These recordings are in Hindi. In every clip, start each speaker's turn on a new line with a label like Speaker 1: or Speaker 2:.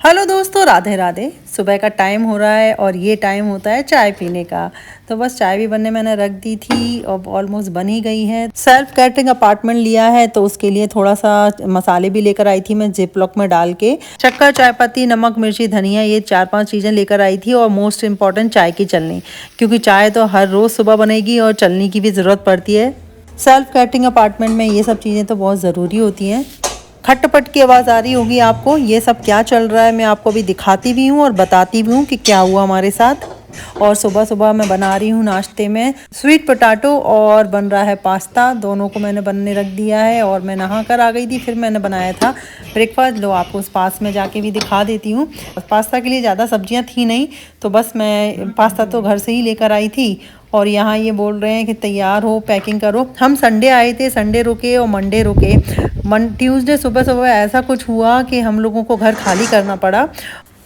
Speaker 1: हेलो दोस्तों, राधे राधे। सुबह का टाइम हो रहा है और ये टाइम होता है चाय पीने का। तो बस चाय भी बनने मैंने रख दी थी और ऑलमोस्ट बन ही गई है। सेल्फ कैटरिंग अपार्टमेंट लिया है तो उसके लिए थोड़ा सा मसाले भी लेकर आई थी मैं जिप लॉक में डाल के। शक्कर, चाय पत्ती, नमक, मिर्ची, धनिया, ये 4-5 चीज़ें लेकर आई थी और मोस्ट इम्पॉर्टेंट चाय की चलनी, क्योंकि चाय तो हर रोज़ सुबह बनेगी और चलनी की भी ज़रूरत पड़ती है। सेल्फ कैटरिंग अपार्टमेंट में ये सब चीज़ें तो बहुत ज़रूरी होती हैं। खटपट की आवाज़ आ रही होगी आपको। ये सब क्या चल रहा है मैं आपको अभी दिखाती भी हूँ और बताती भी हूँ कि क्या हुआ हमारे साथ। और सुबह सुबह मैं बना रही हूँ नाश्ते में स्वीट पोटैटो और बन रहा है पास्ता। दोनों को मैंने बनने रख दिया है और मैं नहा कर आ गई थी। फिर मैंने बनाया था ब्रेकफास्ट। लो आपको उस पास में जाके भी दिखा देती हूँ। पास्ता के लिए ज़्यादा सब्जियाँ थी नहीं, तो बस मैं पास्ता तो घर से ही लेकर आई थी। और यहाँ ये बोल रहे हैं कि तैयार हो, पैकिंग करो। हम संडे आए थे, संडे रुके और मंडे रुके। ट्यूसडे सुबह सुबह ऐसा कुछ हुआ कि हम लोगों को घर खाली करना पड़ा।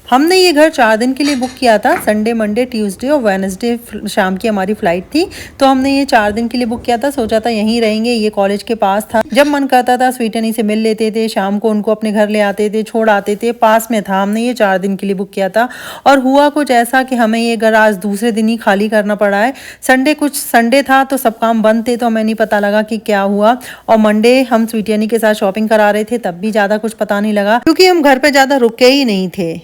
Speaker 1: हमने ये घर 4 दिन के लिए बुक किया था। संडे, मंडे, ट्यूसडे और वेडनेसडे शाम की हमारी फ़्लाइट थी। तो हमने ये 4 दिन के लिए बुक किया था। सोचा था यहीं रहेंगे, ये कॉलेज के पास था। जब मन करता था स्वीटनी से मिल लेते थे, शाम को उनको अपने घर ले आते थे, छोड़ आते थे, पास में था। हमने ये 4 दिन के लिए बुक किया था और हुआ कुछ ऐसा कि हमें ये घर आज दूसरे दिन ही खाली करना पड़ा है। संडे था तो सब काम बंद थे, तो हमें नहीं पता लगा कि क्या हुआ। और मंडे हम स्वीटनी के साथ शॉपिंग करा रहे थे, तब भी ज़्यादा कुछ पता नहीं लगा, क्योंकि हम घर पे ज़्यादा रुके ही नहीं थे।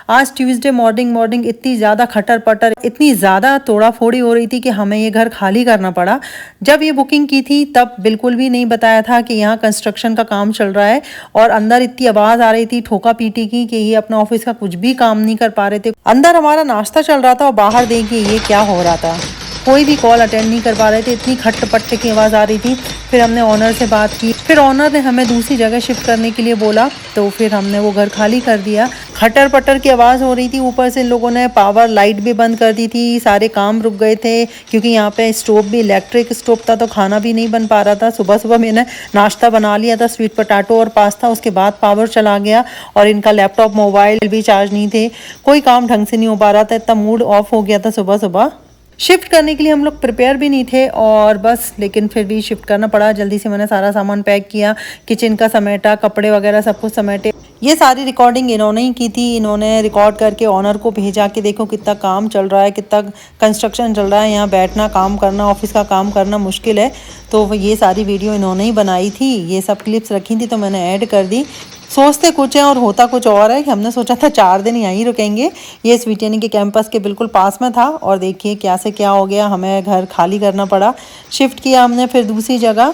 Speaker 1: आज ट्यूसडे मॉर्निंग इतनी ज़्यादा खटर पटर, इतनी ज़्यादा तोड़ा फोड़ी हो रही थी कि हमें ये घर खाली करना पड़ा। जब ये बुकिंग की थी तब बिल्कुल भी नहीं बताया था कि यहाँ कंस्ट्रक्शन का काम चल रहा है। और अंदर इतनी आवाज़ आ रही थी ठोका पीटी की कि ये अपना ऑफिस का कुछ भी काम नहीं कर पा रहे थे। अंदर हमारा नाश्ता चल रहा था और बाहर देखिए ये क्या हो रहा था। कोई भी कॉल अटेंड नहीं कर पा रहे थे, इतनी खट्ट पट्टे की आवाज़ आ रही थी। फिर हमने ऑनर से बात की, फिर ऑनर ने हमें दूसरी जगह शिफ्ट करने के लिए बोला, तो फिर हमने वो घर खाली कर दिया। खटर पटर की आवाज़ हो रही थी, ऊपर से इन लोगों ने पावर लाइट भी बंद कर दी थी, सारे काम रुक गए थे, क्योंकि यहाँ पे स्टोव भी इलेक्ट्रिक स्टोव था तो खाना भी नहीं बन पा रहा था। सुबह सुबह मैंने नाश्ता बना लिया था, स्वीट पोटैटो और पास्ता, उसके बाद पावर चला गया और इनका लैपटॉप मोबाइल भी चार्ज नहीं थे, कोई काम ढंग से नहीं हो पा रहा था, इतना मूड ऑफ हो गया था सुबह सुबह। शिफ्ट करने के लिए हम लोग प्रिपेयर भी नहीं थे और बस, लेकिन फिर भी शिफ्ट करना पड़ा। जल्दी से मैंने सारा सामान पैक किया, किचन का समेटा, कपड़े वगैरह सब कुछ समेटे। ये सारी रिकॉर्डिंग इन्होंने ही की थी। इन्होंने रिकॉर्ड करके ऑनर को भेजा कि देखो कितना काम चल रहा है, कितना कंस्ट्रक्शन चल रहा है, यहाँ बैठना, काम करना, ऑफिस का काम करना मुश्किल है। तो ये सारी वीडियो इन्होंने ही बनाई थी। ये सब क्लिप्स रखी थी तो मैंने ऐड कर दी। सोचते कुछ है और होता कुछ और है कि हमने सोचा था 4 दिन यहीं रुकेंगे। ये स्वीटनी के कैंपस के बिल्कुल पास में था और देखिए क्या से क्या हो गया, हमें घर खाली करना पड़ा। शिफ्ट किया हमने फिर दूसरी जगह।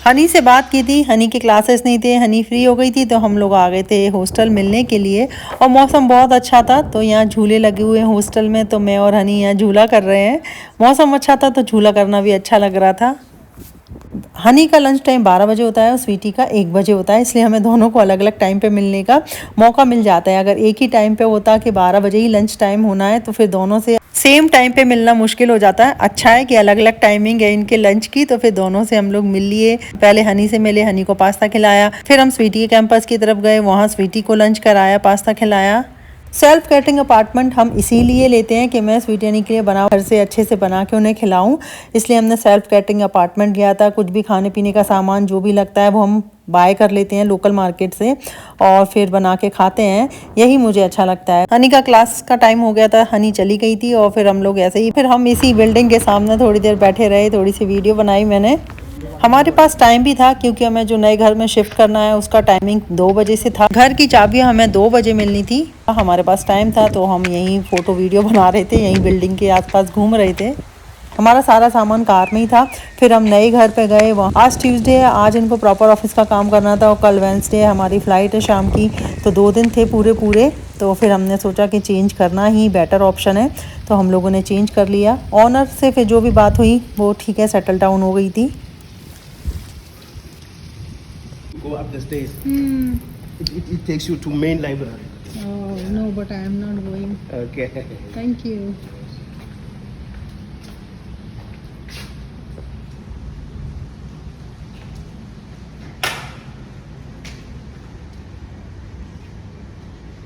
Speaker 1: हनी से बात की थी, हनी के क्लासेस नहीं थे, हनी फ्री हो गई थी, तो हम लोग आ गए थे हॉस्टल मिलने के लिए। और मौसम बहुत अच्छा था तो यहाँ झूले लगे हुए हैं हॉस्टल में, तो मैं और हनी यहाँ झूला कर रहे हैं। मौसम अच्छा था तो झूला करना भी अच्छा लग रहा था। हनी का लंच टाइम 12 बजे होता है और स्वीटी का 1 बजे होता है, इसलिए हमें दोनों को अलग अलग टाइम पे मिलने का मौका मिल जाता है। अगर एक ही टाइम पे होता कि 12 बजे ही लंच टाइम होना है तो फिर दोनों से सेम टाइम पे मिलना मुश्किल हो जाता है। अच्छा है कि अलग अलग टाइमिंग है इनके लंच की, तो फिर दोनों से हम लोग मिल लिए। पहले हनी से मिले, हनी को पास्ता खिलाया, फिर हम स्वीटी के कैंपस की तरफ गए, वहाँ स्वीटी को लंच कराया, पास्ता खिलाया। सेल्फ कैटरिंग अपार्टमेंट हम इसीलिए लेते हैं कि मैं स्वीटनी के लिए बना घर से अच्छे से बना के उन्हें खिलाऊं, इसलिए हमने सेल्फ कैटरिंग अपार्टमेंट लिया था। कुछ भी खाने पीने का सामान जो भी लगता है वो हम बाय कर लेते हैं लोकल मार्केट से और फिर बना के खाते हैं, यही मुझे अच्छा लगता है। हनी का क्लास का टाइम हो गया था, हनी चली गई थी और फिर हम लोग ऐसे ही फिर हम इसी बिल्डिंग के सामने थोड़ी देर बैठे रहे, थोड़ी सी वीडियो बनाई मैंने। हमारे पास टाइम भी था क्योंकि हमें जो नए घर में शिफ्ट करना है उसका टाइमिंग 2 बजे से था। घर की चाबियां हमें 2 बजे मिलनी थी। हमारे पास टाइम था तो हम यहीं फ़ोटो वीडियो बना रहे थे, यहीं बिल्डिंग के आसपास घूम रहे थे। हमारा सारा सामान कार में ही था। फिर हम नए घर पे गए। वहाँ आज ट्यूसडे है, आज इनको प्रॉपर ऑफिस का काम करना था और कल वेडनेसडे है, हमारी फ़्लाइट है शाम की, तो 2 दिन थे पूरे। तो फिर हमने सोचा कि चेंज करना ही बेटर ऑप्शन है, तो हम लोगों ने चेंज कर लिया। ऑनर से फिर जो भी बात हुई वो ठीक है, सेटल डाउन हो गई थी।
Speaker 2: Go up the stairs. It takes you to main library.
Speaker 1: Oh, no, but I am not going.
Speaker 2: Okay.
Speaker 1: Thank you.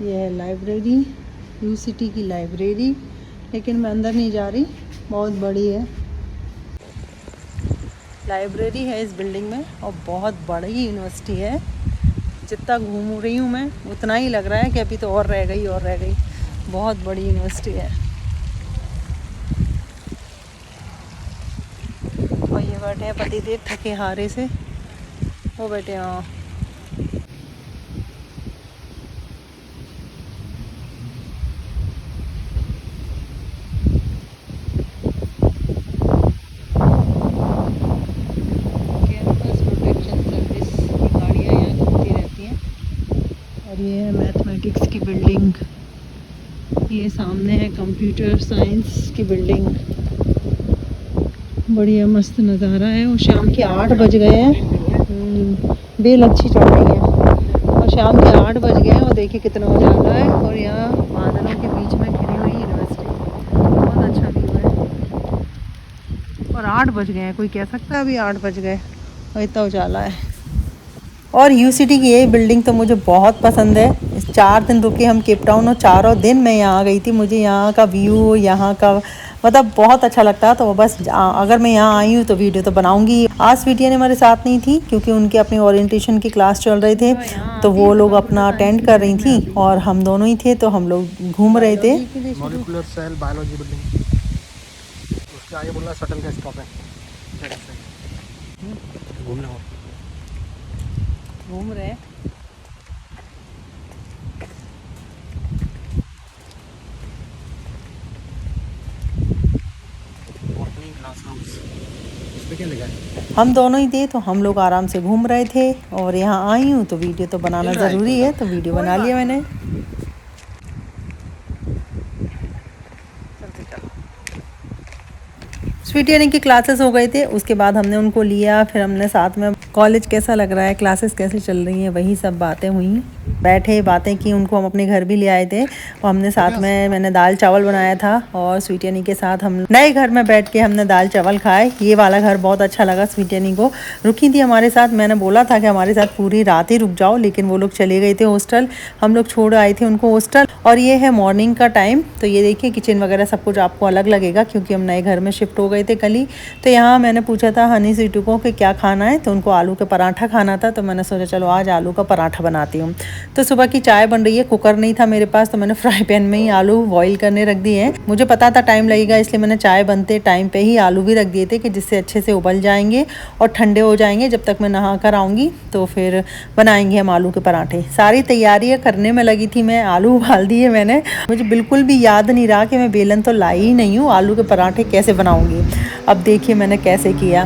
Speaker 1: ये है लाइब्रेरी, यू सिटी की लाइब्रेरी, लेकिन मैं अंदर नहीं जा रही, बहुत बड़ी है लाइब्रेरी है इस बिल्डिंग में और बहुत बड़ी यूनिवर्सिटी है। जितना घूम रही हूँ मैं उतना ही लग रहा है कि अभी तो और रह गई और रह गई। बहुत बड़ी यूनिवर्सिटी है। और ये बैठे हैं पतिदेव थके हारे से, वो बैठे हैं हाँ। ये है मैथमेटिक्स की बिल्डिंग, ये सामने है कंप्यूटर साइंस की बिल्डिंग। बढ़िया मस्त नज़ारा है। और शाम के 8 बज गए हैं। बेल अच्छी चढ़ रही है और शाम के 8 बज गए हैं और देखिए कितना उजाला है। और यहाँ बादलों के बीच में घिरी हुई यूनिवर्सिटी, बहुत अच्छा व्यू है। और 8 बज गए हैं, कोई कह सकता है अभी 8 बज गए और इतना उजाला है। और यूसिटी की ये बिल्डिंग तो मुझे बहुत पसंद है। 4 दिन रुके हम केप टाउन और चारों दिन मैं यहाँ गई थी। मुझे यहाँ का व्यू, यहाँ का मतलब बहुत अच्छा लगता है। तो बस अगर मैं यहाँ आई हूँ तो वीडियो तो बनाऊंगी। आज स्वीटिया ने हमारे साथ नहीं थी क्योंकि उनके अपने ओरिएंटेशन की क्लास चल रहे थे, तो वो लोग अपना अटेंड कर रही थी और हम दोनों ही थे, तो हम लोग घूम रहे थे।
Speaker 2: मॉलिक्यूलर सेल बायोलॉजी बिल्डिंग, उसके आगे बोल रहा शटल का स्टॉप है। घूमना हो
Speaker 1: घूम रहे हैं।
Speaker 2: क्या लिखा है?
Speaker 1: हम दोनों ही थे तो हम लोग आराम से घूम रहे थे। और यहाँ आई हूँ तो वीडियो तो बनाना ज़रूरी है, तो वीडियो बना लिया मैंने। स्वीटिया की क्लासेस हो गए थे, उसके बाद हमने उनको लिया, फिर हमने साथ में कॉलेज कैसा लग रहा है, क्लासेस कैसे चल रही हैं, वही सब बातें हुई। बैठे बातें की, उनको हम अपने घर भी ले आए थे और हमने साथ में मैंने दाल चावल बनाया था और स्वीटिया के साथ हम नए घर में बैठ के हमने दाल चावल खाए। ये वाला घर बहुत अच्छा लगा स्वीटिया को। रुकी थी हमारे साथ, मैंने बोला था कि हमारे साथ पूरी रात ही रुक जाओ, लेकिन वो लोग चले गए थे हॉस्टल। हम लोग छोड़ आए थे उनको हॉस्टल। और ये है मॉर्निंग का टाइम। तो ये देखिए किचन वगैरह सब कुछ आपको अलग लगेगा क्योंकि हम नए घर में शिफ्ट हो गए थे कल ही। तो यहाँ मैंने पूछा था हनी स्वीटू को कि क्या खाना है, तो उनको आलू का पराठा खाना था। तो मैंने सोचा चलो आज आलू का पराठा बनाती हूँ। तो सुबह की चाय बन रही है, कुकर नहीं था मेरे पास, तो मैंने फ्राई पैन में ही आलू बॉईल करने रख दिए हैं। मुझे पता था टाइम लगेगा, इसलिए मैंने चाय बनते टाइम पे ही आलू भी रख दिए थे कि जिससे अच्छे से उबल जाएंगे और ठंडे हो जाएंगे। जब तक मैं नहा कर आऊँगी तो फिर बनाएंगे हम आलू के पराठे। सारी तैयारियाँ करने में लगी थी मैं, आलू उबाल दिए मैंने। मुझे बिल्कुल भी याद नहीं रहा कि मैं बेलन तो लाई ही नहीं हूँ, आलू के पराठे कैसे बनाऊँगी। अब देखिए मैंने कैसे किया।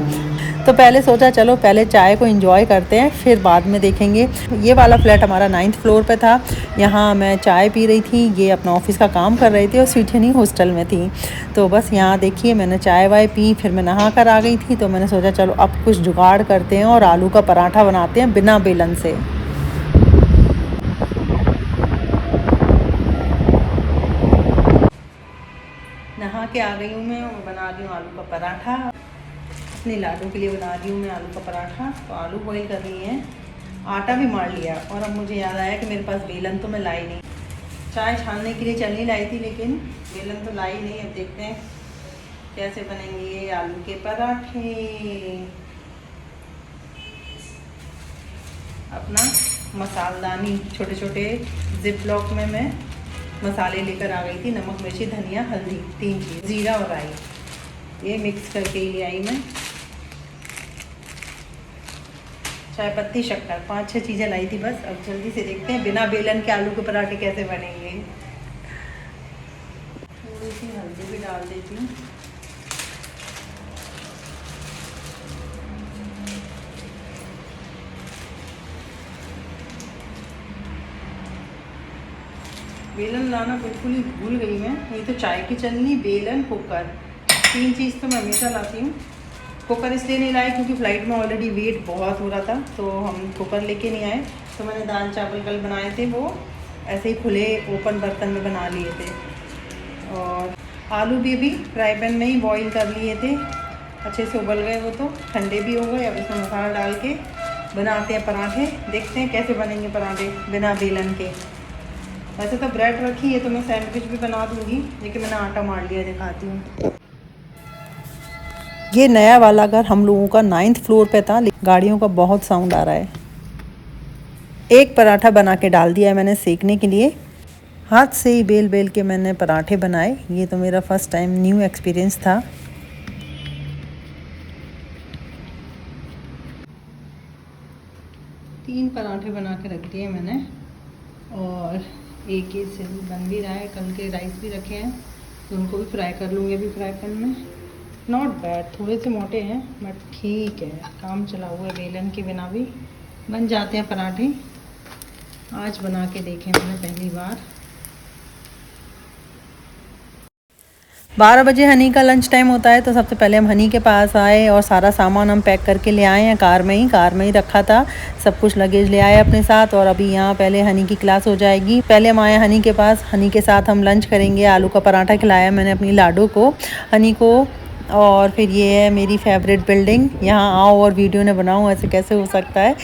Speaker 1: तो पहले सोचा चलो पहले चाय को एंजॉय करते हैं, फिर बाद में देखेंगे। ये वाला फ्लैट हमारा 9th फ्लोर पे था। यहाँ मैं चाय पी रही थी, ये अपना ऑफिस का काम कर रहे थे और स्वीटिया हॉस्टल में थी। तो बस यहाँ देखिए मैंने चाय वाय पी, फिर मैं नहा कर आ गई थी। तो मैंने सोचा चलो अब कुछ जुगाड़ करते हैं और आलू का पराठा बनाते हैं बिना बेलन से। नहा के आ गई हूँ मैं और बना रही हूँ आलू का पराठा। अपने लाडू के लिए बना रही हूँ मैं आलू का पराठा। तो आलू बॉईल कर रही हैं, आटा भी मार लिया। और अब मुझे याद आया कि मेरे पास बेलन तो मैं लाई नहीं। चाय छानने के लिए चलनी लाई थी लेकिन बेलन तो लाई नहीं। अब देखते हैं कैसे बनेंगे ये आलू के पराठे। अपना मसालदानी छोटे छोटे जिप लॉक में मैं मसाले लेकर आ गई थी। नमक, मिर्ची, धनिया, हल्दी, 3 चीज़, जीरा और राई, ये मिक्स करके ही ले आई मैं। चाय पत्ती, शक्कर, 5-6 चीज़ें लाई थी बस। अब जल्दी से देखते हैं बिना बेलन के आलू के पराठे कैसे बनेंगे। थोड़ी सी हल्दी भी डाल देती हूँ। बेलन लाना बिल्कुल ही भूल गई मैं। ये तो चाय की चलनी, बेलन, कुकर, 3 चीज़ तो मैं हमेशा लाती हूँ। कुकर इसलिए नहीं लाए क्योंकि फ़्लाइट में ऑलरेडी वेट बहुत हो रहा था, तो हम कुकर लेके नहीं आए। तो मैंने दाल चावल कल बनाए थे, वो ऐसे ही खुले ओपन बर्तन में बना लिए थे। और आलू भी अभी फ्राई पैन में ही बॉईल कर लिए थे, अच्छे से उबल गए, वो तो ठंडे भी हो गए। अब इसमें मसाला डाल के बनाते हैं पराठे। देखते हैं कैसे बनेंगे पराठे बिना बेलन के। वैसे तो ब्रेड रखी है तो मैं सैंडविच भी बना दूँगी, लेकिन मैंने आटा मार लिया, दिखाती हूँ। ये नया वाला घर हम लोगों का 9th फ्लोर पे था। गाड़ियों का बहुत साउंड आ रहा है। एक पराठा बना के डाल दिया है मैंने सेकने के लिए। हाथ से ही बेल बेल के मैंने पराठे बनाए। ये तो मेरा फर्स्ट टाइम न्यू एक्सपीरियंस था। तीन पराठे बना के रख दिए मैंने और एक ही से बन भी रहा है। कल के राइस भी रखे हैं तो उनको भी फ्राई कर लूँगी अभी फ्राई पैन में। नॉट बैड, थोड़े से मोटे हैं बट ठीक है, काम चला हुआ है। बेलन के बिना भी बन जाते हैं पराठे। आज बना के देखे मैंने पहली बार। 12 बजे हनी का लंच टाइम होता है तो सबसे पहले हम हनी के पास आए और सारा सामान हम पैक करके ले आए हैं। कार में ही रखा था, सब कुछ लगेज ले आए अपने साथ। और अभी यहाँ पहले हनी की क्लास हो जाएगी। पहले हम आए हनी के पास, हनी के साथ हम लंच करेंगे। आलू का पराठा खिलाया मैंने अपनी लाडो को, हनी को। और फिर ये है मेरी फेवरेट बिल्डिंग, यहाँ आओ और वीडियो ने बनाऊँ, ऐसे कैसे हो सकता है।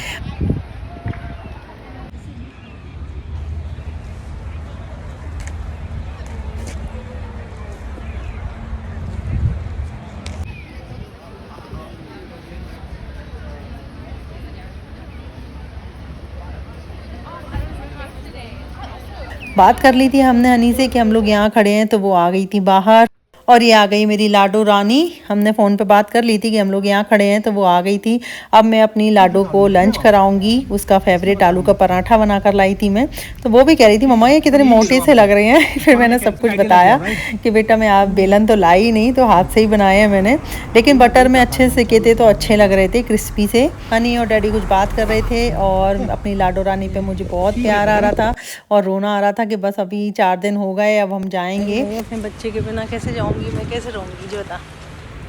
Speaker 1: बात कर ली थी हमने हनी से कि हम लोग यहाँ खड़े हैं, तो वो आ गई थी बाहर। और ये आ गई मेरी लाडो रानी। हमने फ़ोन पे बात कर ली थी कि हम लोग यहाँ खड़े हैं, तो वो आ गई थी। अब मैं अपनी लाडो को लंच कराऊंगी। उसका फेवरेट आलू का पराठा बनाकर लाई थी मैं। तो वो भी कह रही थी मम्मा ये कितने मोटे से लग रहे हैं। फिर मैंने सब कुछ बताया कि बेटा मैं आप बेलन तो लाई नहीं, तो हाथ से ही बनाए हैं मैंने, लेकिन बटर में अच्छे से सेके थे तो अच्छे लग रहे थे, क्रिस्पी से। हनी और डैडी कुछ बात कर रहे थे और अपनी लाडो रानी पे मुझे बहुत प्यार आ रहा था और रोना आ रहा था कि बस अभी 4 दिन हो गए, अब हम जाएंगे। अपने बच्चे के बिना कैसे जाऊँगी मैं, कैसे रहूँगी जो बता।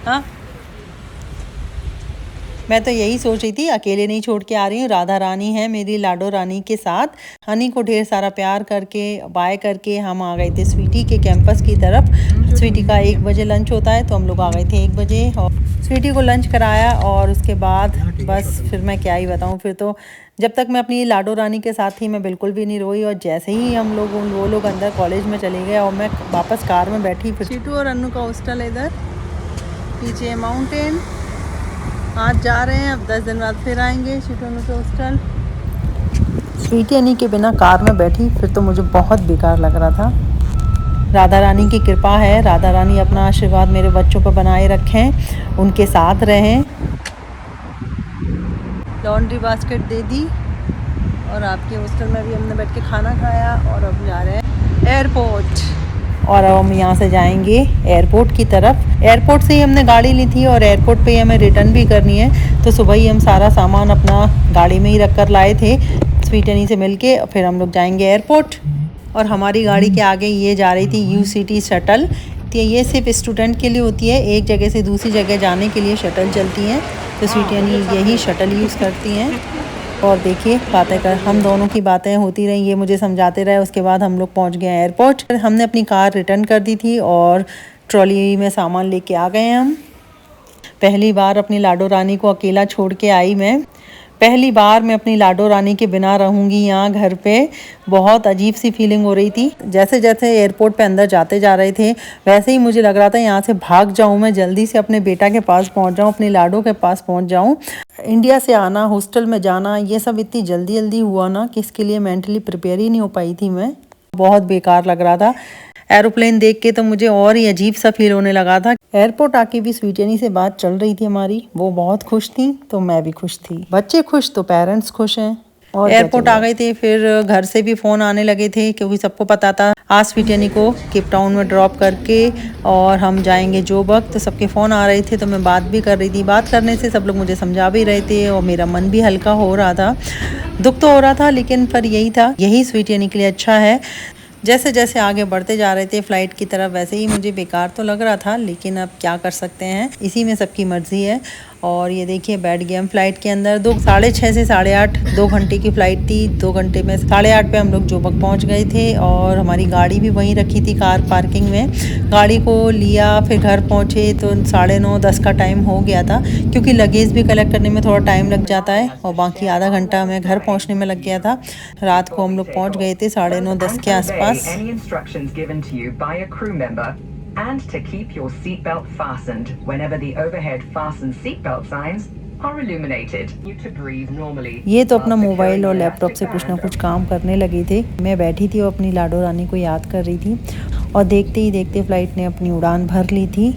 Speaker 1: हाँ, मैं तो यही सोच रही थी, अकेले नहीं छोड़ के आ रही हूँ, राधा रानी है मेरी लाडो रानी के साथ। हनी को ढेर सारा प्यार करके बाय करके हम आ गए थे स्वीटी के कैंपस की तरफ। स्वीटी का 1 बजे लंच होता है, तो हम लोग आ गए थे 1 बजे और स्वीटी को लंच कराया। और उसके बाद बस फिर मैं क्या ही बताऊँ, फिर तो जब तक मैं अपनी लाडो रानी के साथ थी मैं बिल्कुल भी नहीं रोई। और जैसे ही हम लोग वो लोग अंदर कॉलेज में चले गए और मैं वापस कार में बैठी, फिर चीटू और अन्नू का हॉस्टल इधर पीछे माउंटेन। आज जा रहे हैं, अब 10 दिन बाद फिर आएंगे चीटू अन्नू के हॉस्टल। स्वीटी अन्नी के बिना कार में बैठी फिर तो मुझे बहुत बेकार लग रहा था। राधा रानी की कृपा है, राधा रानी अपना आशीर्वाद मेरे बच्चों पर बनाए रखें, उनके साथ रहें। लॉन्ड्री बास्केट दे दी और आपके हॉस्टल में भी हमने बैठ के खाना खाया और अब जा रहे हैं एयरपोर्ट। और अब हम यहाँ से जाएंगे एयरपोर्ट की तरफ। एयरपोर्ट से ही हमने गाड़ी ली थी और एयरपोर्ट पे ही हमें रिटर्न भी करनी है, तो सुबह ही हम सारा सामान अपना गाड़ी में ही रख कर लाए थे स्वीटनी से मिलके। फिर हम लोग जाएंगे एयरपोर्ट। और हमारी गाड़ी के आगे ये जा रही थी UCT शटल। तो ये सिर्फ स्टूडेंट के लिए होती है, एक जगह से दूसरी जगह जाने के लिए शटल चलती हैं, तो स्वीटनी यही शटल यूज़ करती हैं। और देखिए बातें कर, हम दोनों की बातें होती रही, ये मुझे समझाते रहे। उसके बाद हम लोग पहुंच गए एयरपोर्ट। हमने अपनी कार रिटर्न कर दी थी और ट्रॉली में सामान लेके आ गए हम। पहली बार अपनी लाडो रानी को अकेला छोड़ के आई मैं। पहली बार मैं अपनी लाडो रानी के बिना रहूँगी यहाँ घर पे। बहुत अजीब सी फीलिंग हो रही थी। जैसे जैसे एयरपोर्ट पे अंदर जाते जा रहे थे वैसे ही मुझे लग रहा था यहाँ से भाग जाऊँ मैं, जल्दी से अपने बेटा के पास पहुँच जाऊँ, अपनी लाडो के पास पहुँच जाऊँ। इंडिया से आना, हॉस्टल में जाना, ये सब इतनी जल्दी जल्दी हुआ ना कि इसके लिए मेंटली प्रिपेयर ही नहीं हो पाई थी मैं। बहुत बेकार लग रहा था। एरोप्लेन देख के तो मुझे और ही अजीब सा फील होने लगा था। एयरपोर्ट आके भी स्वीटनी से बात चल रही थी हमारी, वो बहुत खुश थी तो मैं भी खुश थी। बच्चे खुश तो पेरेंट्स खुश हैं। और एयरपोर्ट आ गए थे, फिर घर से भी फ़ोन आने लगे थे क्योंकि सबको पता था आज स्वीटनी को केप टाउन में ड्रॉप करके और हम जाएंगे जोबक। तो सबके फ़ोन आ रहे थे तो मैं बात भी कर रही थी। बात करने से सब लोग मुझे समझा भी रहे थे और मेरा मन भी हल्का हो रहा था। दुख तो हो रहा था लेकिन पर यही था, यही स्वीटनी के लिए अच्छा है। जैसे जैसे आगे बढ़ते जा रहे थे फ्लाइट की तरफ वैसे ही मुझे बेकार तो लग रहा था, लेकिन अब क्या कर सकते हैं, इसी में सबकी मर्जी है। और ये देखिए बैठ गए हम फ्लाइट के अंदर। 6:30 से 8:30 2 घंटे की फ़्लाइट थी। 2 घंटे में 8:30 पे हम लोग जोबक पहुंच गए थे और हमारी गाड़ी भी वहीं रखी थी कार पार्किंग में। गाड़ी को लिया, फिर घर पहुंचे तो 9:30-10 का टाइम हो गया था क्योंकि लगेज भी कलेक्ट करने में थोड़ा टाइम लग जाता है और बाकी आधा घंटा हमें घर पहुँचने में लग गया था। रात को हम लोग पहुँच गए थे 9:30-10 के आसपास।
Speaker 3: And to keep your seatbelt fastened. Whenever the overhead fasten seatbelt signs, are illuminated. You to breathe normally.
Speaker 1: ये तो अपना
Speaker 3: while
Speaker 1: मोबाइल
Speaker 3: securing
Speaker 1: और
Speaker 3: the
Speaker 1: लैपटॉप से
Speaker 3: elastic
Speaker 1: कुछ ना
Speaker 3: band
Speaker 1: कुछ काम करने लगे थे। मैं बैठी थी और अपनी लाडो रानी को याद कर रही थी और देखते ही देखते फ़्लाइट ने अपनी उड़ान भर ली थी।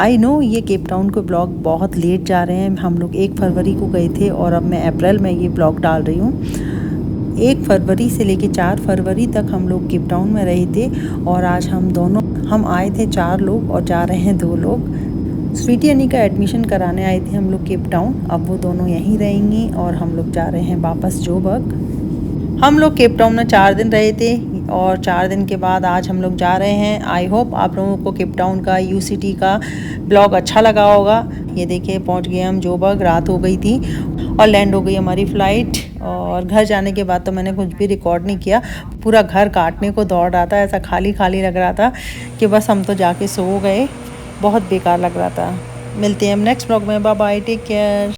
Speaker 1: आई नो ये केप टाउन के ब्लॉग बहुत लेट जा रहे हैं। हम लोग 1 फरवरी को गए थे और अब मैं अप्रैल में ये ब्लॉग डाल रही हूँ। 1 फरवरी से लेके 4 फरवरी तक हम लोग केप टाउन में रहे थे और आज हम आए थे 4 लोग और जा रहे हैं 2 लोग। स्वीटी अनी का एडमिशन कराने आए थे हम लोग केप टाउन। अब वो दोनों यहीं रहेंगी और हम लोग जा रहे हैं वापस जोबर्ग। हम लोग केप टाउन में 4 दिन रहे थे और 4 दिन के बाद आज हम लोग जा रहे हैं। आई होप आप लोगों को केप टाउन का UCT का ब्लॉग अच्छा लगा होगा। ये देखिए पहुंच गए हम जोबर्ग, रात हो गई थी और लैंड हो गई हमारी फ़्लाइट। और घर जाने के बाद तो मैंने कुछ भी रिकॉर्ड नहीं किया, पूरा घर काटने को दौड़ रहा था। ऐसा खाली खाली लग रहा था कि बस हम तो जाके सो गए, बहुत बेकार लग रहा था। मिलते हैं हम नेक्स्ट ब्लॉग में। Bye bye, take care.